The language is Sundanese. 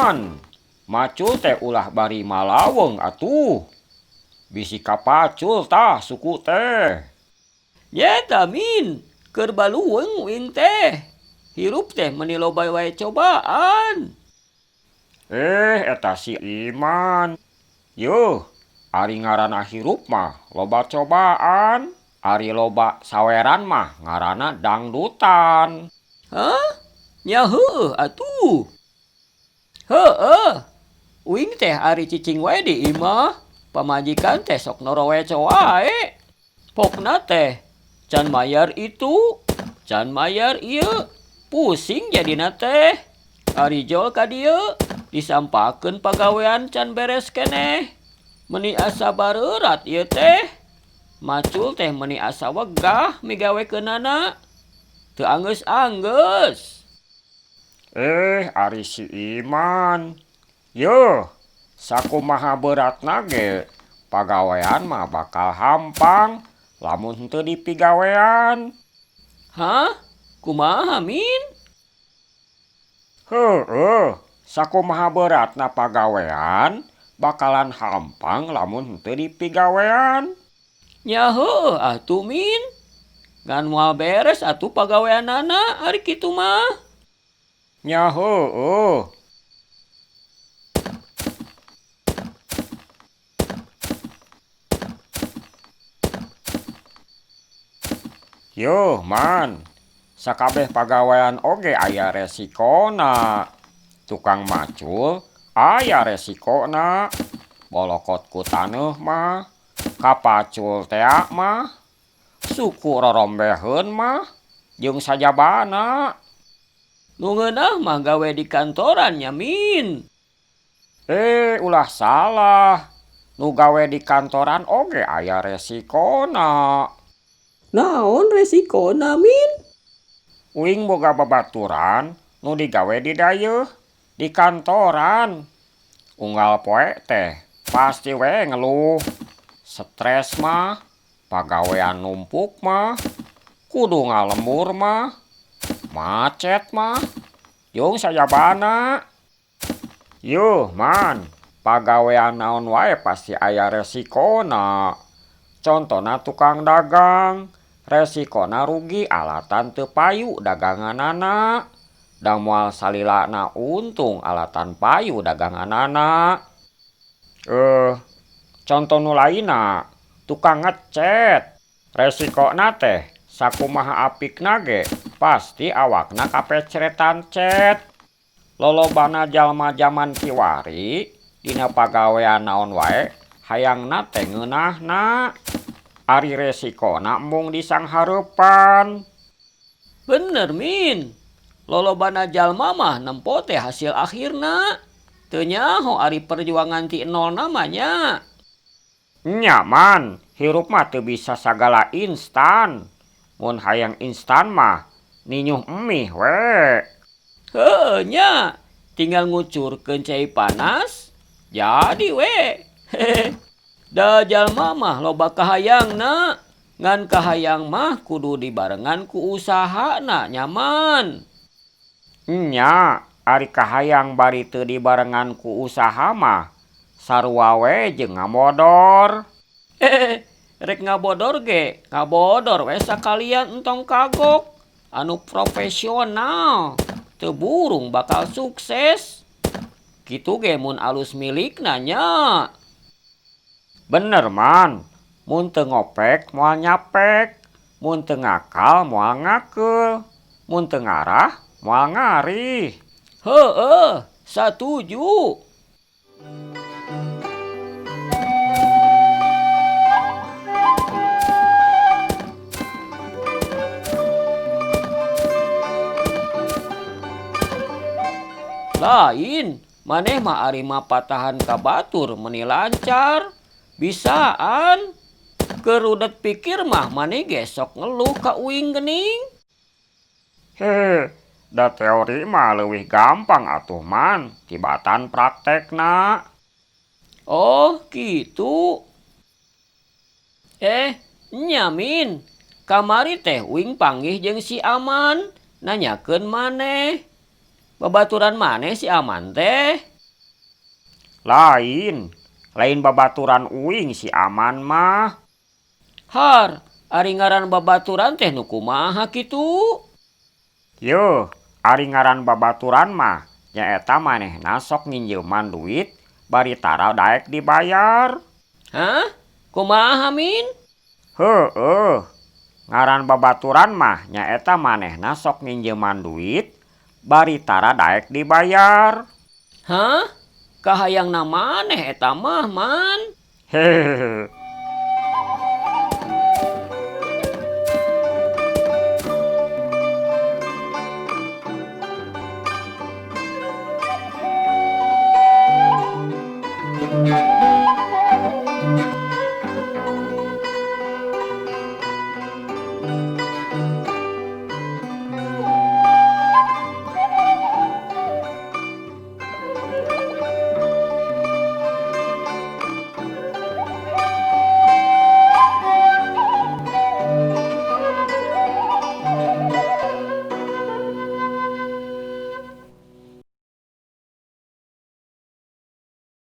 man. Macul teh ulah bari malaweng atuh. Bisi kapacul tah suku teh. Nyata min, keur baluweung uing teh. Hirup teh meuni loba wae cobaan. Eta si Iman. Yuh, ari ngaranna hirup mah loba cobaan. Ari loba saweran mah ngaranna dangdutan. Hah? Nya heueuh atuh. Heueuh. Uing teh ari cicing wae di imah. Pamajikan teh sok noroweco wae. Pokna teh can mayar itu, can mayar ieu. Pusing jadina teh. Ari jol ka dieu disampakeun pagawean can beres keneh. Meuni asa bareurat ieu teh. Macul teh meuni asa wegah migawekeunana. Teu anggeus-anggeus. Ari si Iman. Yuh, sakumaha beratna ge pagawean mah bakal hampang lamun henteu dipigawean. Hah? Kumaha min? Heueuh, sakumaha beratna pagawean bakalan hampang lamun henteu dipigawean. Nya heueuh atuh min. Ngan moal beres atuh pagaweanana ari kitu mah. Nya heueuh. Yuh man, sakabeh pagawean oge aya resikona. Tukang macul aya resikona. Bolokot ku taneuh mah, kapacul tea mah, suku rorombeheun mah, jeung sajabana. Nu ngeunah mah gawe di kantoran nya min. Ulah salah. Nu gawe di kantoran oge aya resikona. Naon resikona min? Uing boga babaturan nu digawe di dayeuh di kantoran. Unggal poe teh pasti we ngeluh. Stres mah, pagawean numpuk mah, kudu ngalembur mah, macet mah, jeung sajabana. Yuh man, pagawean naon wae pasti aya resikona. Contona tukang dagang, resikona rugi alatan teu payu daganganana. Da moal salilana untung alatan payu daganganana. Conto nu lainna, tukang ngecat. Resikona teh sakumaha apikna ge pasti awakna kapecretan cet. Lolobana jalma jaman kiwari dina pagawean naon wae hayangna teh ngeunahna. Ari resikona mung disanghareupan. Bener min. Lolobana jalma mah nempo teh hasil akhirna. Teu nyaho ari perjuangan ti nol namanya. Nya man, hirup mah teu bisa sagala instan. Mun hayang instan mah ninyuh emih we. Heueuh nya, tinggal ngucurkeun cai panas jadi we. Da jalma mah loba kahayangna. Ngan kahayang mah kudu dibarengan ku usahana nyaman. Nya, ari kahayang bari teu dibarengan ku usaha mah sarua we jeung ngamodor. Rek ngabodor ge, ngabodor we sakalian entong kagok. Anu profesional, teu burung bakal sukses. Kitu ge mun alus milikna nya. Bener man, mun teu ngopek moal nyapek, mun teu ngakal moal ngakeul, mun teu ngarah moal ngarih. Heueuh, satuju. Lain, maneh mah ari mapatahan ka batur meuni lancar. Bisaan. Kerudet pikir mah maneh ge sok ngeluh ka uing geuning. Da teori mah leuwih gampang atuh man, tibatan praktekna. Oh, gitu. Nya min. Kamari teh uing panggih jeung si Aman, nanyakeun maneh. Babaturan maneh si Aman teh? Lain babaturan uing si aman mah. Har, ari ngaran babaturan teh nu kumaha kitu? Yo, ari ngaran babaturan mah nyaeta manehna sok nginjeuman duit bari tara daek dibayar. Hah? Kumaha Min? Heueuh. Ngaran babaturan mah nyaeta manehna sok nginjeuman duit bari tara daek dibayar. Hah? Kahayangna maneh eta mah, Man? Hehehe.